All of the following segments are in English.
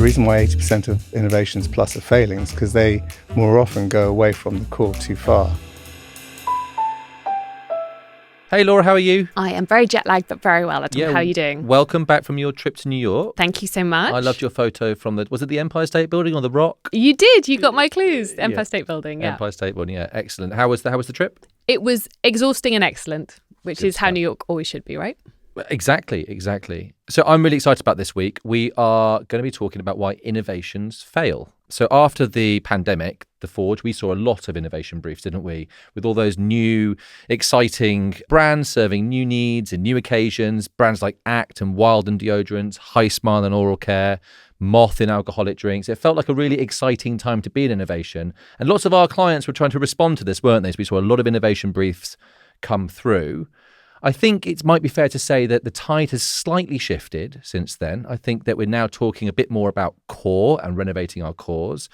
reason why 80% of innovations plus are failing is because they more often go away from the core too far. Hey Laura, how are you? I am very jet lagged, but very well. Adam. How are you doing? Welcome back from your trip to New York. Thank you so much. I loved your photo from was it the Empire State Building or the Rock? You did. You got my clues. Empire State Building. Yeah. Empire State Building. Yeah, excellent. How was the trip? It was exhausting and excellent, which Good is how stuff. New York always should be, right? Exactly. So I'm really excited about this week. We are going to be talking about why innovations fail. So after the pandemic, The Forge, we saw a lot of innovation briefs, didn't we? With all those new, exciting brands serving new needs and new occasions, brands like Act and Wild and deodorants, High Smile and oral care, Moth in alcoholic drinks. It felt like a really exciting time to be in innovation. And lots of our clients were trying to respond to this, weren't they? So we saw a lot of innovation briefs come through. I think it might be fair to say that the tide has slightly shifted since then. I think that we're now talking a bit more about core and renovating our cores.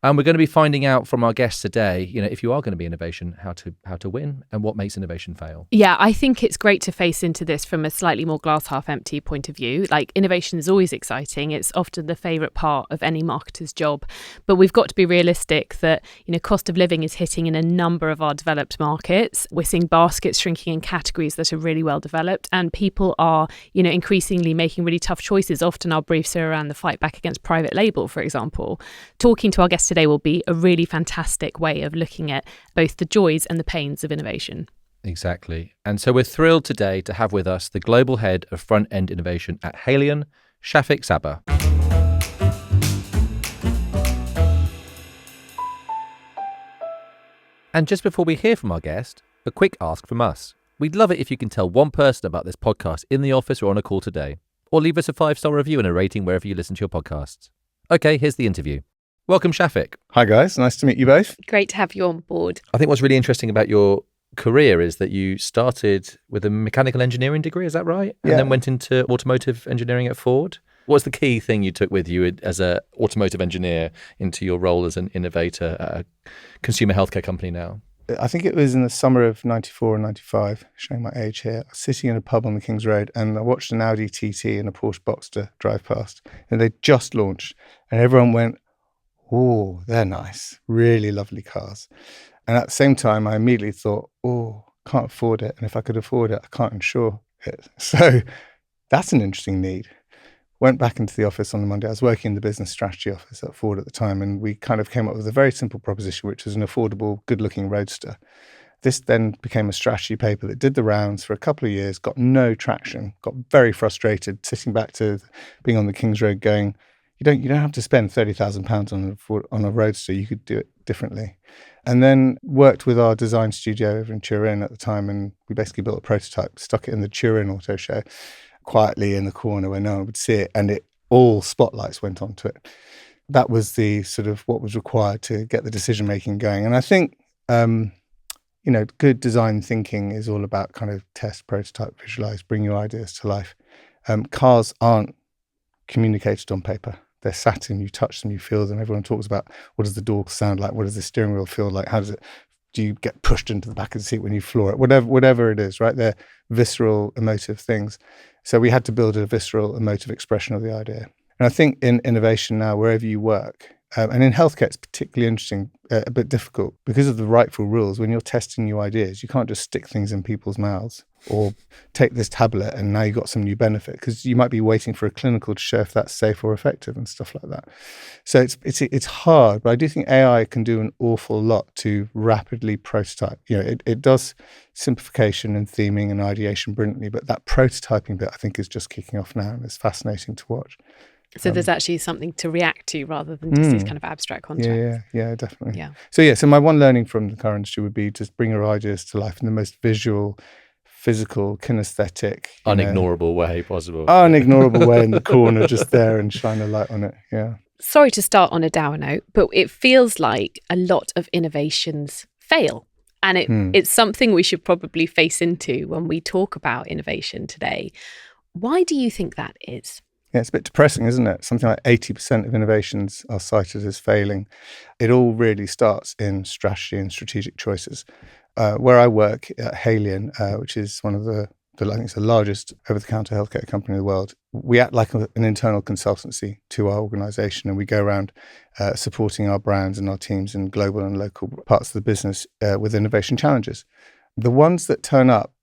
And we're going to be finding out from our guests today, if you are going to be innovation, how to win and what makes innovation fail. Yeah, I think it's great to face into this from a slightly more glass half empty point of view. Like, innovation is always exciting. It's often the favourite part of any marketer's job. But we've got to be realistic that, cost of living is hitting in a number of our developed markets. We're seeing baskets shrinking in categories that are really well developed, and people are, increasingly making really tough choices. Often our briefs are around the fight back against private label, for example. Talking to our guests today will be a really fantastic way of looking at both the joys and the pains of innovation. Exactly. And so we're thrilled today to have with us the global head of front-end innovation at Haleon, Shafik Saba. And just before we hear from our guest, a quick ask from us. We'd love it if you can tell one person about this podcast in the office or on a call today, or leave us a 5-star review and a rating wherever you listen to your podcasts. Okay, here's the interview. Welcome, Shafik. Hi guys, nice to meet you both. Great to have you on board. I think what's really interesting about your career is that you started with a mechanical engineering degree, is that right? And then went into automotive engineering at Ford. What's the key thing you took with you as an automotive engineer into your role as an innovator at a consumer healthcare company now? I think it was in the summer of 94 and 95, showing my age here. I was sitting in a pub on the King's Road and I watched an Audi TT and a Porsche Boxster drive past, and they just launched and everyone went, "Oh, they're nice, really lovely cars." And at the same time, I immediately thought, "Oh, can't afford it. And if I could afford it, I can't insure it." So that's an interesting need. Went back into the office on the Monday. I was working in the business strategy office at Ford at the time, and we kind of came up with a very simple proposition, which was an affordable, good-looking roadster. This then became a strategy paper that did the rounds for a couple of years, got no traction, got very frustrated, sitting back to being on the King's Road going, you don't have to spend £30,000 on a roadster. You could do it differently. And then worked with our design studio over in Turin at the time, and we basically built a prototype, stuck it in the Turin Auto Show, quietly in the corner where no one would see it, and all spotlights went onto it. That was the sort of what was required to get the decision making going. And I think good design thinking is all about kind of test, prototype, visualize, bring your ideas to life. Cars aren't communicated on paper. They're sat in, you touch them, you feel them. Everyone talks about, what does the door sound like? What does the steering wheel feel like? Do you get pushed into the back of the seat when you floor it? Whatever it is, right? They're visceral, emotive things. So we had to build a visceral, emotive expression of the idea. And I think in innovation now, wherever you work, and in healthcare, it's particularly interesting, a bit difficult because of the rightful rules. When you're testing new ideas, you can't just stick things in people's mouths or take this tablet and now you've got some new benefit, because you might be waiting for a clinical to show if that's safe or effective and stuff like that. So it's hard, but I do think AI can do an awful lot to rapidly prototype. It does simplification and theming and ideation brilliantly, but that prototyping bit I think is just kicking off now, and it's fascinating to watch. So there's actually something to react to rather than just these kind of abstract concepts. Yeah, definitely. Yeah. So my one learning from the car industry would be just bring your ideas to life in the most visual, physical, kinesthetic, unignorable way possible. Unignorable way in the corner, just there, and shine a light on it. Yeah. Sorry to start on a dour note, but it feels like a lot of innovations fail. And it's something we should probably face into when we talk about innovation today. Why do you think that is? Yeah, it's a bit depressing, isn't it? Something like 80% of innovations are cited as failing. It all really starts in strategy and strategic choices. Where I work at Haleon, which is one of the I think it's the largest over-the-counter healthcare company in the world. We act like an internal consultancy to our organisation, and we go around supporting our brands and our teams in global and local parts of the business with innovation challenges. The ones that turn up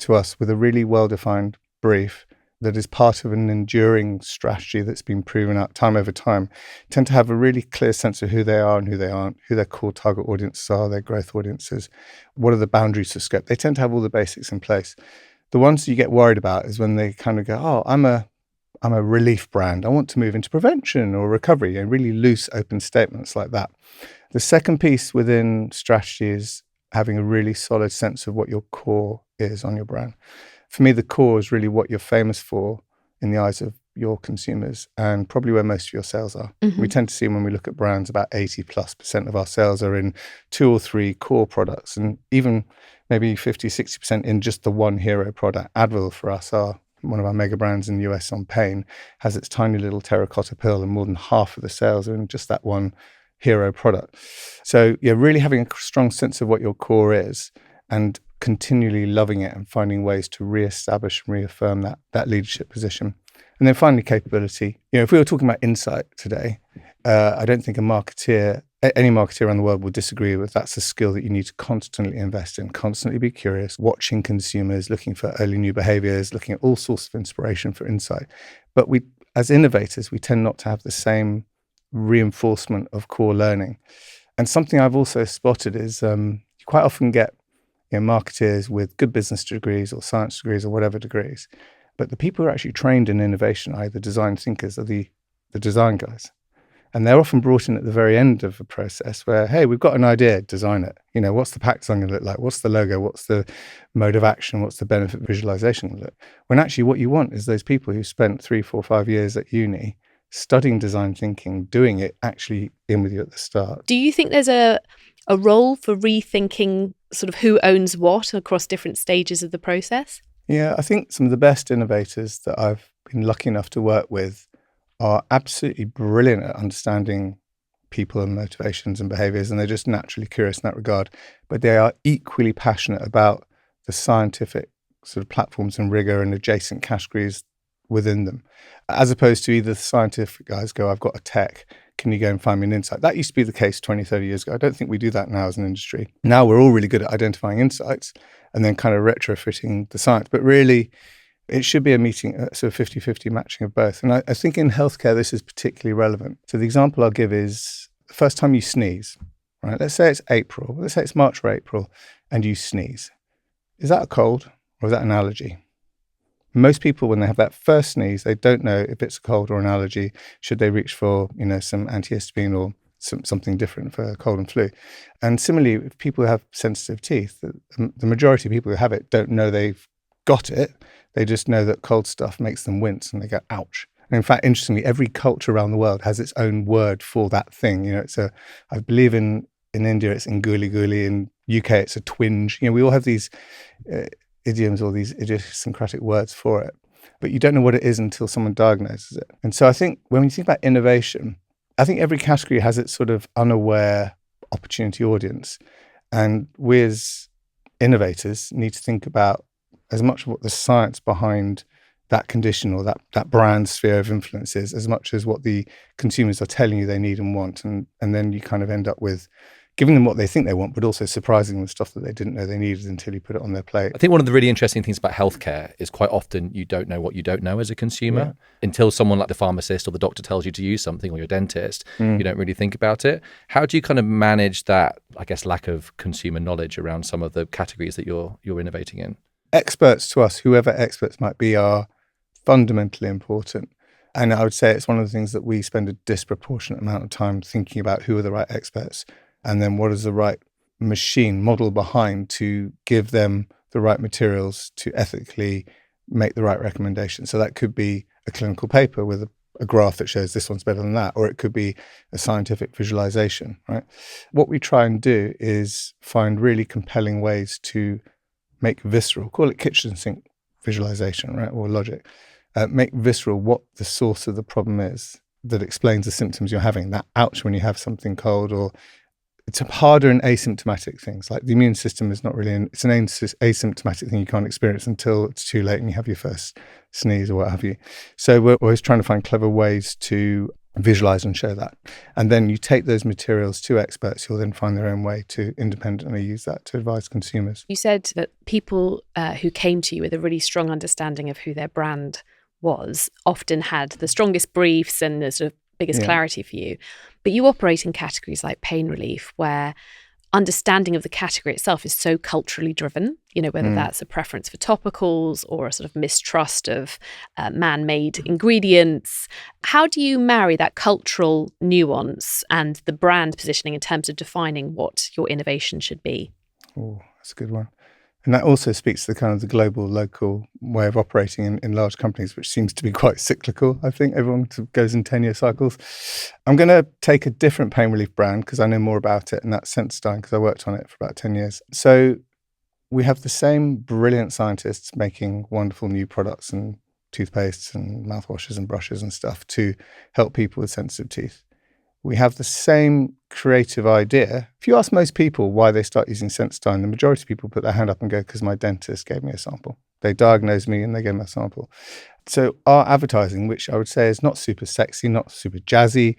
to us with a really well-defined brief that is part of an enduring strategy that's been proven out time over time tend to have a really clear sense of who they are and who they aren't, who their core target audiences are, their growth audiences, what are the boundaries of scope. They tend to have all the basics in place. The ones you get worried about is when they kind of go, oh, I'm a relief brand. I want to move into prevention or recovery, and really loose, open statements like that. The second piece within strategy is having a really solid sense of what your core is on your brand. For me, the core is really what you're famous for in the eyes of your consumers, and probably where most of your sales are. Mm-hmm. We tend to see when we look at brands, about 80+% of our sales are in 2 or 3 core products, and even maybe 50-60% in just the one hero product. Advil for us, one of our mega brands in the US on pain, has its tiny little terracotta pill, and more than half of the sales are in just that one hero product. So yeah, really having a strong sense of what your core is and continually loving it and finding ways to reestablish and reaffirm that leadership position. And then finally, capability. If we were talking about insight today, I don't think any marketeer around the world will disagree with that's a skill that you need to constantly invest in, constantly be curious, watching consumers, looking for early new behaviors, looking at all sorts of inspiration for insight. But we, as innovators, we tend not to have the same reinforcement of core learning. And something I've also spotted is you quite often get marketeers with good business degrees or science degrees or whatever degrees, but the people who are actually trained in innovation, either design thinkers, are the design guys. And they're often brought in at the very end of a process where, hey, we've got an idea, design it. What's the pack design going to look like? What's the logo? What's the mode of action? What's the benefit visualization going to look? When actually what you want is those people who spent 3, 4, 5 years at uni studying design thinking, doing it actually in with you at the start. Do you think there's a role for rethinking sort of who owns what across different stages of the process? Yeah, I think some of the best innovators that I've been lucky enough to work with are absolutely brilliant at understanding people and motivations and behaviors, and they're just naturally curious in that regard. But they are equally passionate about the scientific sort of platforms and rigor and adjacent categories within them, as opposed to either the scientific guys go, I've got a tech, can you go and find me an insight? That used to be the case 20, 30 years ago. I don't think we do that now as an industry. Now we're all really good at identifying insights and then kind of retrofitting the science. But really, it should be a meeting, sort of 50-50 matching of both. And I think in healthcare, this is particularly relevant. So the example I'll give is the first time you sneeze, right? Let's say it's April. Let's say it's March or April, and you sneeze. Is that a cold or is that an allergy? Most people, when they have that first sneeze, they don't know if it's a cold or an allergy. Should they reach for, some antihistamine or something different for cold and flu? And similarly, if people have sensitive teeth, the majority of people who have it don't know they've got it. They just know that cold stuff makes them wince and they go, ouch. And in fact, interestingly, every culture around the world has its own word for that thing. I believe in India, it's nguli guli. In UK, it's a twinge. We all have these idioms or these idiosyncratic words for it, but you don't know what it is until someone diagnoses it. And so I think when you think about innovation, I think every category has its sort of unaware opportunity audience. And we as innovators need to think about as much of what the science behind that condition or that brand sphere of influence is, as much as what the consumers are telling you they need and want. And then you kind of end up with giving them what they think they want, but also surprising them with stuff that they didn't know they needed until you put it on their plate. I think one of the really interesting things about healthcare is quite often you don't know what you don't know as a consumer until someone like the pharmacist or the doctor tells you to use something, or your dentist. You don't really think about it. How do you kind of manage that, I guess, lack of consumer knowledge around some of the categories that you're innovating in? Experts to us, whoever experts might be, are fundamentally important. And I would say it's one of the things that we spend a disproportionate amount of time thinking about: who are the right experts? And then what is the right machine model behind to give them the right materials to ethically make the right recommendation? So that could be a clinical paper with a graph that shows this one's better than that, or it could be a scientific visualization, right? What we try and do is find really compelling ways to make visceral, call it kitchen sink visualization, right? Or logic. Make visceral what the source of the problem is that explains the symptoms you're having. That ouch when you have something cold, or It's harder in asymptomatic things. Like the immune system is not really, it's an asymptomatic thing you can't experience until it's too late and you have your first sneeze or what have you. So we're always trying to find clever ways to visualize and show that. And then you take those materials to experts who'll then find their own way to independently use that to advise consumers. You said that people who came to you with a really strong understanding of who their brand was often had the strongest briefs and the sort of biggest clarity for you. But you operate in categories like pain relief, where understanding of the category itself is so culturally driven, whether that's a preference for topicals or a sort of mistrust of man-made ingredients. How do you marry that cultural nuance and the brand positioning in terms of defining what your innovation should be? Oh, that's a good one. And that also speaks to the kind of the global, local way of operating in large companies, which seems to be quite cyclical. I think everyone goes in 10-year cycles. I'm going to take a different pain relief brand because I know more about it, and that's Sensodyne, because I worked on it for about 10 years. So we have the same brilliant scientists making wonderful new products and toothpastes and mouthwashes and brushes and stuff to help people with sensitive teeth. We have the same creative idea. If you ask most people why they start using Sensodyne, the majority of people put their hand up and go, because my dentist gave me a sample. They diagnosed me and they gave me a sample. So our advertising, which I would say is not super sexy, not super jazzy,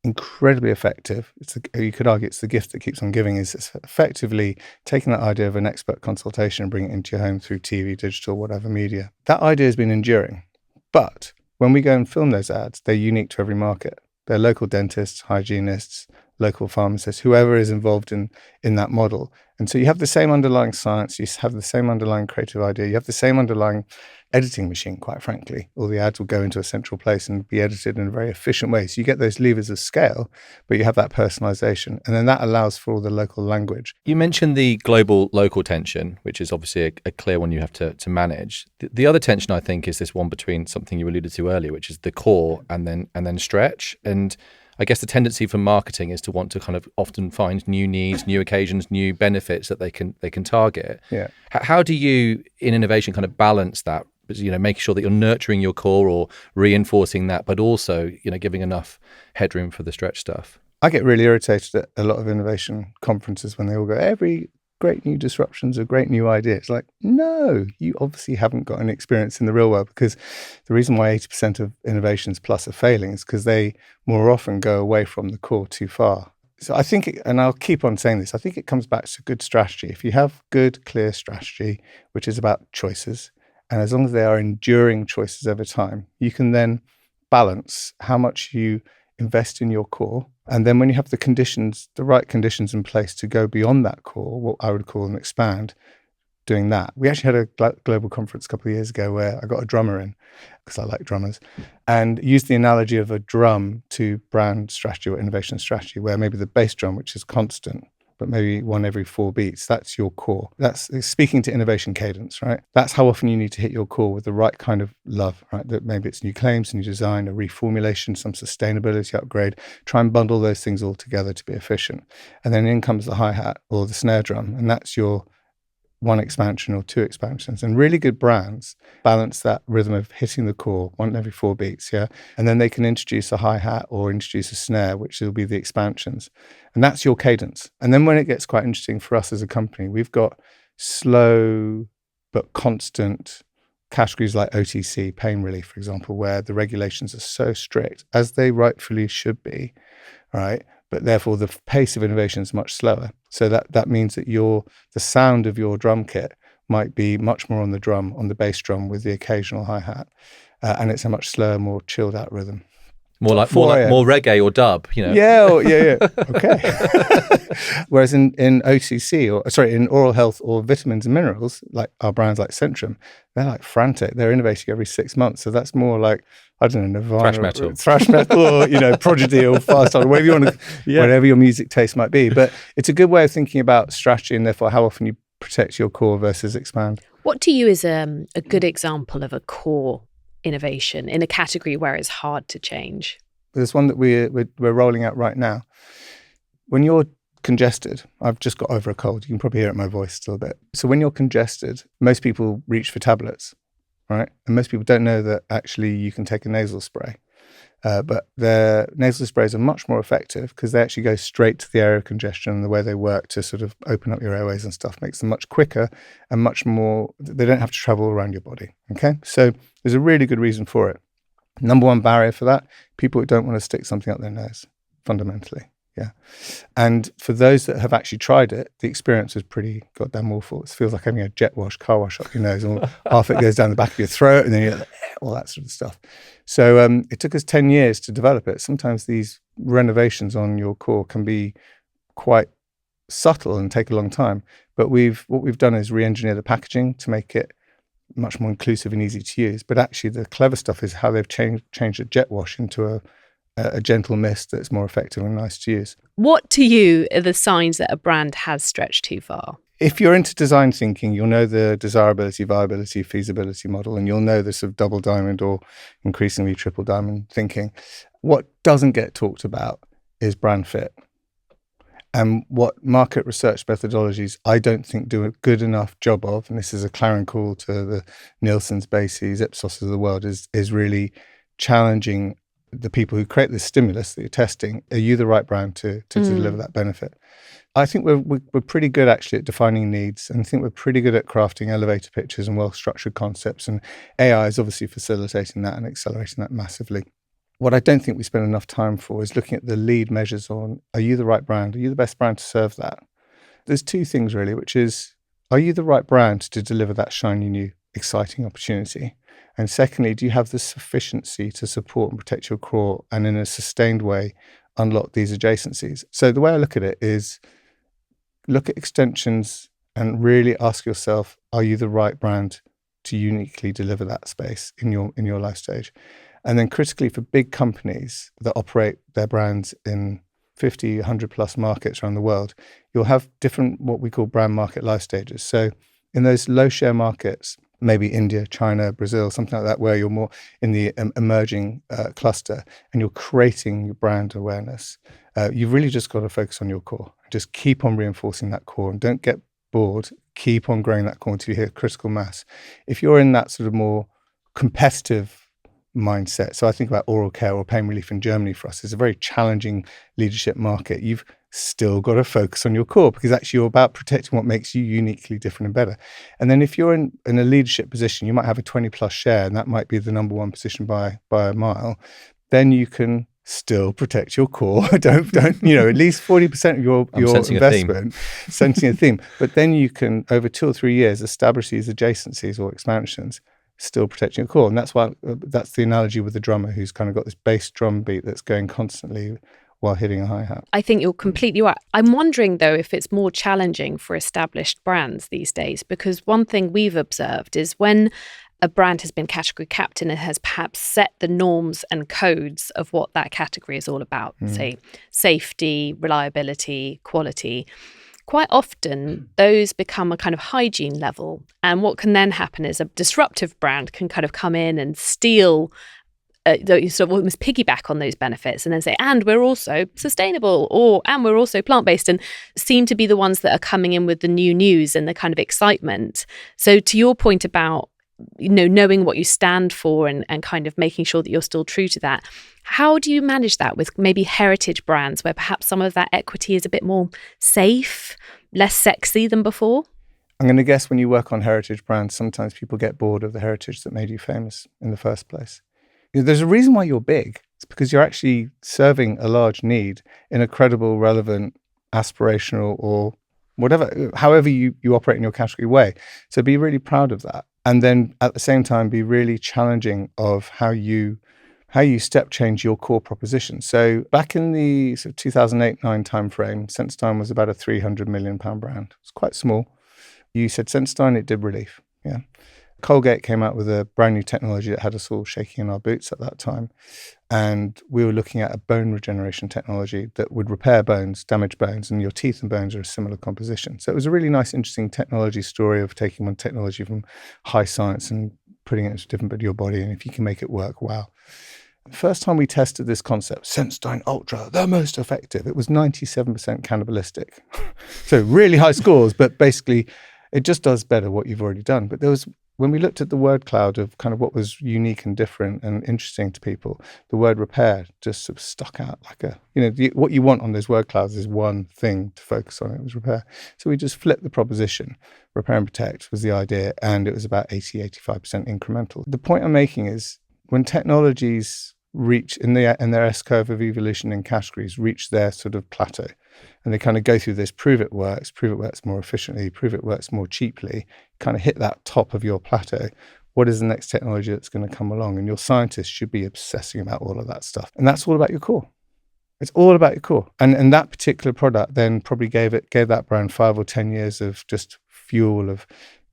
incredibly effective. You could argue it's the gift that keeps on giving, is it's effectively taking that idea of an expert consultation and bringing it into your home through TV, digital, whatever media. That idea has been enduring. But when we go and film those ads, they're unique to every market. They're local dentists, hygienists, local pharmacists, whoever is involved in that model. And so you have the same underlying science, you have the same underlying creative idea, you have the same underlying editing machine, quite frankly. All the ads will go into a central place and be edited in a very efficient way. So you get those levers of scale, but you have that personalization. And then that allows for all the local language. You mentioned the global-local tension, which is obviously a clear one you have to manage. The other tension, I think, is this one between something you alluded to earlier, which is the core and then stretch. And I guess the tendency for marketing is to want to kind of often find new needs, new occasions, new benefits that they can target. Yeah. How do you, in innovation, kind of balance that? Making sure that you're nurturing your core or reinforcing that, but also, giving enough headroom for the stretch stuff. I get really irritated at a lot of innovation conferences when they all go, every great new disruption's a great new idea. It's like, no, you obviously haven't got any experience in the real world, because the reason why 80% of innovations plus are failing is because they more often go away from the core too far. So I think, and I'll keep on saying this, I think it comes back to good strategy. If you have good, clear strategy, which is about choices, and as long as they are enduring choices over time, you can then balance how much you invest in your core. And then when you have the right conditions in place to go beyond that core, what I would call an expand, doing that. We actually had a global conference a couple of years ago where I got a drummer in, because I like drummers, and used the analogy of a drum to brand strategy or innovation strategy, where maybe the bass drum, which is constant, but maybe one every 4 beats, that's your core. That's speaking to innovation cadence, right? That's how often you need to hit your core with the right kind of love, right? That maybe it's new claims, new design, a reformulation, some sustainability upgrade. Try and bundle those things all together to be efficient. And then in comes the hi-hat or the snare drum, and that's your one expansion or two expansions. And really good brands balance that rhythm of hitting the core one every 4 beats, yeah? And then they can introduce a hi-hat or introduce a snare, which will be the expansions. And that's your cadence. And then when it gets quite interesting for us as a company, we've got slow but constant categories like OTC, pain relief, for example, where the regulations are so strict, as they rightfully should be, right? But therefore the pace of innovation is much slower. So that means that the sound of your drum kit might be much more on the bass drum with the occasional hi-hat. And it's a much slower, more chilled out rhythm. More reggae or dub, Yeah. Okay. Whereas in OTC, in oral health or vitamins and minerals, like our brands like Centrum, they're like frantic. They're innovating every 6 months. So that's more like, I don't know, Nirvana, thrash metal, or Prodigy or Fast, or whatever you want to, whatever your music taste might be. But it's a good way of thinking about strategy and therefore how often you protect your core versus expand. What to you is a good example of a core innovation in a category where it's hard to change? There's one that we're rolling out right now. When you're congested, I've just got over a cold. You can probably hear it in my voice still a bit. So when you're congested, most people reach for tablets, right? And most people don't know that actually you can take a nasal spray. But their nasal sprays are much more effective because they actually go straight to the area of congestion, and the way they work to sort of open up your airways and stuff makes them much quicker and much more, they don't have to travel around your body. Okay, so there's a really good reason for it. Number one barrier for that, people who don't want to stick something up their nose, fundamentally. Yeah. And for those that have actually tried it, the experience is pretty goddamn awful. It feels like having a car wash up your nose, and half it goes down the back of your throat, and then you're like, all that sort of stuff. So it took us 10 years to develop it. Sometimes these renovations on your core can be quite subtle and take a long time. But what we've done is re-engineer the packaging to make it much more inclusive and easy to use. But actually the clever stuff is how they've changed a jet wash into a gentle mist that's more effective and nice to use. What to you are the signs that a brand has stretched too far? If you're into design thinking, you'll know the desirability, viability, feasibility model, and you'll know the sort of double diamond or increasingly triple diamond thinking. What doesn't get talked about is brand fit. And what market research methodologies I don't think do a good enough job of, and this is a clarion call to the Nielsen's, Bases, Ipsos of the world, is really challenging the people who create this stimulus that you're testing. Are you the right brand to deliver that benefit? I think we're pretty good actually at defining needs, and I think we're pretty good at crafting elevator pitches and well-structured concepts, and AI is obviously facilitating that and accelerating that massively. What I don't think we spend enough time for is looking at the lead measures on, are you the right brand? Are you the best brand to serve that? There's two things really, which is, are you the right brand to deliver that shiny new exciting opportunity? And secondly, do you have the sufficiency to support and protect your core and in a sustained way unlock these adjacencies? So the way I look at it is look at extensions and really ask yourself, are you the right brand to uniquely deliver that space in your life stage? And then critically for big companies that operate their brands in 50, 100 plus markets around the world, you'll have different what we call brand market life stages. So in those low share markets, maybe India, China, Brazil, something like that, where you're more in the emerging cluster and you're creating your brand awareness, you've really just got to focus on your core. Just keep on reinforcing that core and don't get bored. Keep on growing that core until you hit critical mass. If you're in that sort of more competitive mindset, so I think about oral care or pain relief in Germany for us is a very challenging leadership market. You've still got to focus on your core because actually you're about protecting what makes you uniquely different and better. And then if you're in a leadership position, you might have a 20 plus share and that might be the number one position by a mile. Then you can still protect your core. don't at least 40% of your investment, sensing a theme. But then you can, over 2 or 3 years, establish these adjacencies or expansions, still protecting your core. And that's the analogy with the drummer who's kind of got this bass drum beat that's going constantly while hitting a hi-hat. I think you're completely right. I'm wondering, though, if it's more challenging for established brands these days, because one thing we've observed is when a brand has been category captain and has perhaps set the norms and codes of what that category is all about, say safety, reliability, quality, quite often those become a kind of hygiene level. And what can then happen is a disruptive brand can kind of come in and steal, sort of almost piggyback on those benefits and then say, and we're also sustainable, and we're also plant-based, and seem to be the ones that are coming in with the new news and the kind of excitement. So to your point about knowing what you stand for and kind of making sure that you're still true to that. How do you manage that with maybe heritage brands where perhaps some of that equity is a bit more safe, less sexy than before? I'm going to guess when you work on heritage brands, sometimes people get bored of the heritage that made you famous in the first place. There's a reason why you're big. It's because you're actually serving a large need in a credible, relevant, aspirational, or whatever, however you operate in your category way. So be really proud of that. And then at the same time, be really challenging of how you step change your core proposition. So back in the sort of 2008-9 timeframe, Sensodyne was about a £300 million brand. It's quite small. You said Sensodyne, it did relief. Yeah. Colgate came out with a brand new technology that had us all shaking in our boots at that time. And we were looking at a bone regeneration technology that would repair bones, damaged bones, and your teeth and bones are a similar composition. So it was a really nice, interesting technology story of taking one technology from high science and putting it into a different bit of your body. And if you can make it work, wow. The first time we tested this concept, Sensodyne Ultra, the most effective, it was 97% cannibalistic. So really high scores, but basically it just does better what you've already done. But there was when we looked at the word cloud of kind of what was unique and different and interesting to people, the word repair just sort of stuck out like what you want on those word clouds is one thing to focus on. It was repair. So we just flipped the proposition. Repair and protect was the idea, and it was about 85% incremental. The point I'm making is when technologies reach in their S-curve of evolution in categories, reach their sort of plateau, and they kind of go through this prove it works more efficiently, prove it works more cheaply, kind of hit that top of your plateau. What is the next technology that's going to come along? And your scientists should be obsessing about all of that stuff. And that's all about your core. It's all about your core. And that particular product then probably gave that brand 5 or 10 years of just fuel of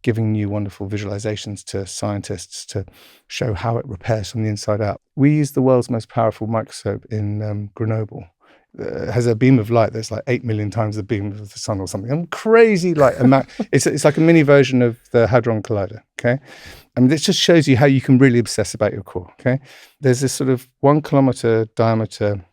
giving new wonderful visualizations to scientists to show how it repairs from the inside out. We use the world's most powerful microscope in Grenoble. It has a beam of light that's like 8 million times the beam of the sun or something. I'm crazy, it's like a mini version of the Hadron Collider, okay? I mean, this just shows you how you can really obsess about your core, okay? There's this sort of 1 kilometer diameter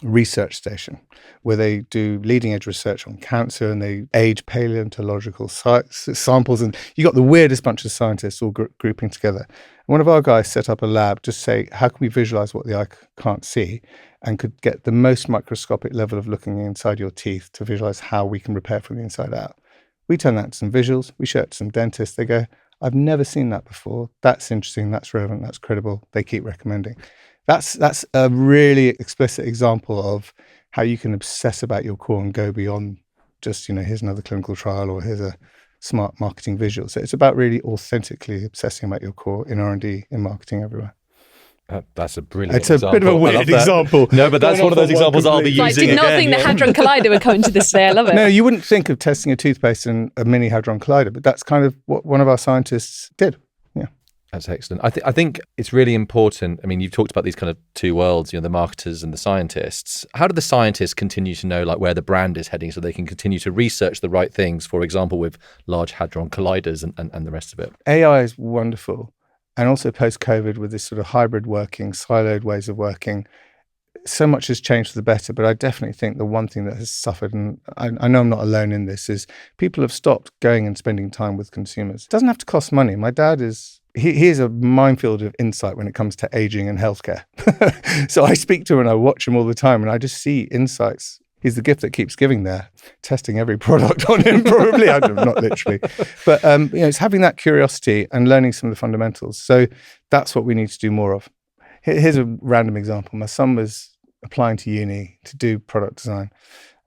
research station where they do leading edge research on cancer, and they age paleontological samples, and you got the weirdest bunch of scientists all grouping together. And one of our guys set up a lab to say, how can we visualize what the eye can't see, and could get the most microscopic level of looking inside your teeth to visualize how we can repair from the inside out. We turn that into some visuals, we show it to some dentists, they go, I've never seen that before, that's interesting, that's relevant, that's credible, they keep recommending. That's a really explicit example of how you can obsess about your core and go beyond just, here's another clinical trial or here's a smart marketing visual. So it's about really authentically obsessing about your core in R&D, in marketing, everywhere. That's a brilliant example. It's a bit of a weird example. No, but that's one of those examples I'll be using again. I did not think the Hadron Collider would come into this today. I love it. No, you wouldn't think of testing a toothpaste in a mini Hadron Collider, but that's kind of what one of our scientists did. That's excellent. I think it's really important. I mean, you've talked about these kind of two worlds, the marketers and the scientists. How do the scientists continue to know where the brand is heading so they can continue to research the right things, for example, with large Hadron Colliders and the rest of it? AI is wonderful. And also post-COVID with this sort of hybrid working, siloed ways of working, so much has changed for the better. But I definitely think the one thing that has suffered, and I know I'm not alone in this, is people have stopped going and spending time with consumers. It doesn't have to cost money. My dad is... He is a minefield of insight when it comes to aging and healthcare. So I speak to him and I watch him all the time and I just see insights. He's the gift that keeps giving there, testing every product on him probably, not literally. But it's having that curiosity and learning some of the fundamentals. So that's what we need to do more of. Here's a random example. My son was applying to uni to do product design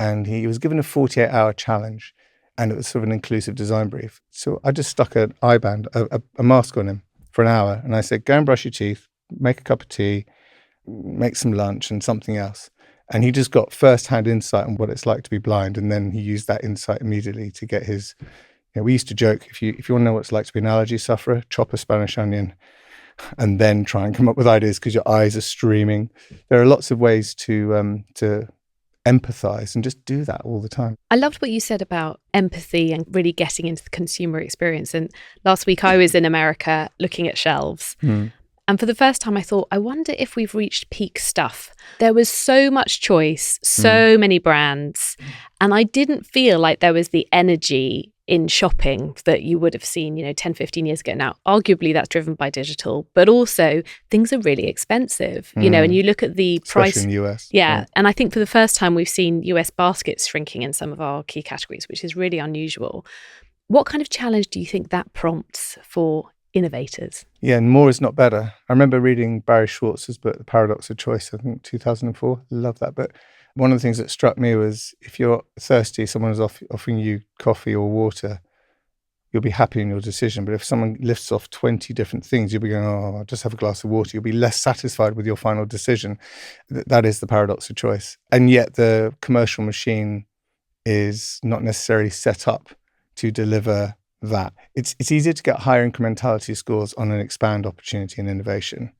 and he was given a 48-hour challenge. And it was sort of an inclusive design brief. So I just stuck an eye band, a mask on him for an hour. And I said, go and brush your teeth, make a cup of tea, make some lunch and something else. And he just got first-hand insight on what it's like to be blind. And then he used that insight immediately to get his, we used to joke, if you want to know what it's like to be an allergy sufferer, chop a Spanish onion and then try and come up with ideas because your eyes are streaming. There are lots of ways to empathize and just do that all the time. I loved what you said about empathy and really getting into the consumer experience. And last week I was in America looking at shelves. And for the first time I thought, I wonder if we've reached peak stuff. There was so much choice, so many brands. And I didn't feel like there was the energy in shopping that you would have seen, 10, 15 years ago. Now, arguably that's driven by digital, but also things are really expensive, and you look at the price. Especially in the US. Yeah. And I think for the first time we've seen US baskets shrinking in some of our key categories, which is really unusual. What kind of challenge do you think that prompts for innovators? Yeah, and more is not better. I remember reading Barry Schwartz's book, The Paradox of Choice, I think 2004. Love that book. One of the things that struck me was if you're thirsty, someone is offering you coffee or water, you'll be happy in your decision. But if someone lifts off 20 different things, you'll be going, I'll just have a glass of water. You'll be less satisfied with your final decision. That is the paradox of choice. And yet the commercial machine is not necessarily set up to deliver that. It's easier to get higher incrementality scores on an expand opportunity and innovation,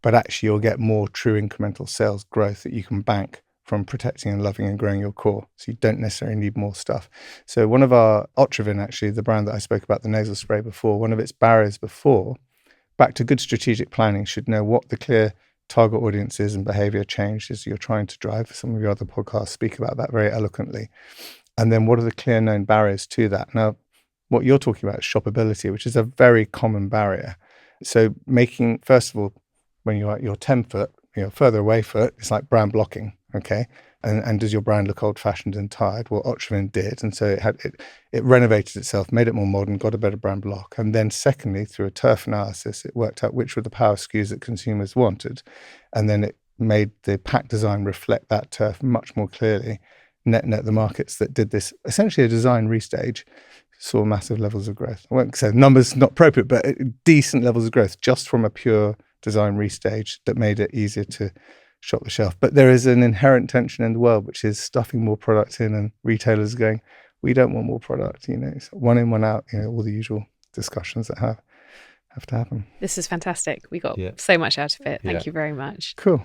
but actually you'll get more true incremental sales growth that you can bank from protecting and loving and growing your core. So you don't necessarily need more stuff. So one of our Automotive, actually, the brand that I spoke about, the nasal spray before, one of its barriers before, back to good strategic planning, should know what the clear target audience is and behavior change is you're trying to drive. Some of your other podcasts speak about that very eloquently. And then what are the clear known barriers to that? Now, what you're talking about is shopability, which is a very common barrier. So making, first of all, when you're at your 10 foot, further away foot, it's like brand blocking, okay? And does your brand look old-fashioned and tired? Well, Automotive did, and so it renovated itself, made it more modern, got a better brand block. And then secondly, through a turf analysis, it worked out which were the power SKUs that consumers wanted. And then it made the pack design reflect that turf much more clearly. Net the markets that did this, essentially a design restage, saw massive levels of growth. I won't say numbers not appropriate, but decent levels of growth just from a pure design restage that made it easier to shop the shelf. But there is an inherent tension in the world, which is stuffing more product in, and retailers going, we don't want more product. It's one in, one out. All the usual discussions that have to happen. This is fantastic. We got so much out of it. Thank you very much. Cool.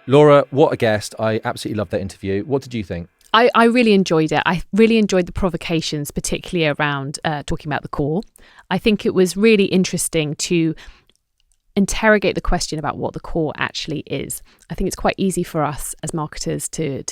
Laura, what a guest. I absolutely loved that interview. What did you think? I really enjoyed it. I really enjoyed the provocations, particularly around talking about the core. I think it was really interesting to interrogate the question about what the core actually is. I think it's quite easy for us as marketers to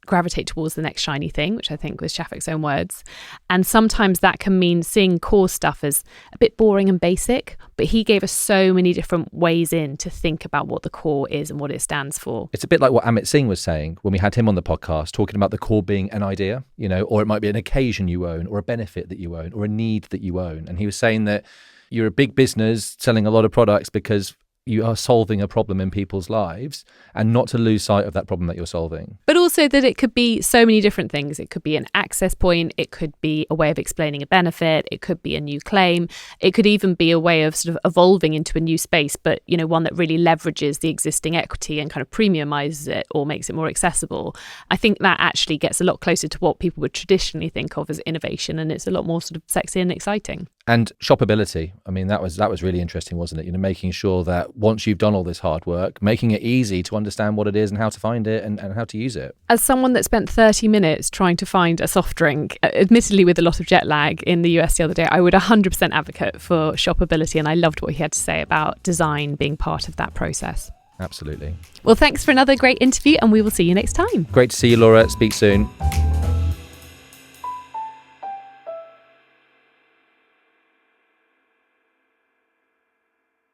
gravitate towards the next shiny thing, which I think was Shafik's own words. And sometimes that can mean seeing core stuff as a bit boring and basic, but he gave us so many different ways in to think about what the core is and what it stands for. It's a bit like what Amit Singh was saying when we had him on the podcast, talking about the core being an idea, or it might be an occasion you own, or a benefit that you own, or a need that you own. And he was saying that you're a big business selling a lot of products because you are solving a problem in people's lives, and not to lose sight of that problem that you're solving. But also that it could be so many different things. It could be an access point. It could be a way of explaining a benefit. It could be a new claim. It could even be a way of sort of evolving into a new space, but, one that really leverages the existing equity and kind of premiumizes it or makes it more accessible. I think that actually gets a lot closer to what people would traditionally think of as innovation, and it's a lot more sort of sexy and exciting. And shopability. I mean, that was really interesting, wasn't it? Making sure that once you've done all this hard work, making it easy to understand what it is and how to find it and how to use it. As someone that spent 30 minutes trying to find a soft drink, admittedly with a lot of jet lag in the US the other day, I would 100% advocate for shopability, and I loved what he had to say about design being part of that process. Absolutely. Well, thanks for another great interview, and we will see you next time. Great to see you, Laura. Speak soon.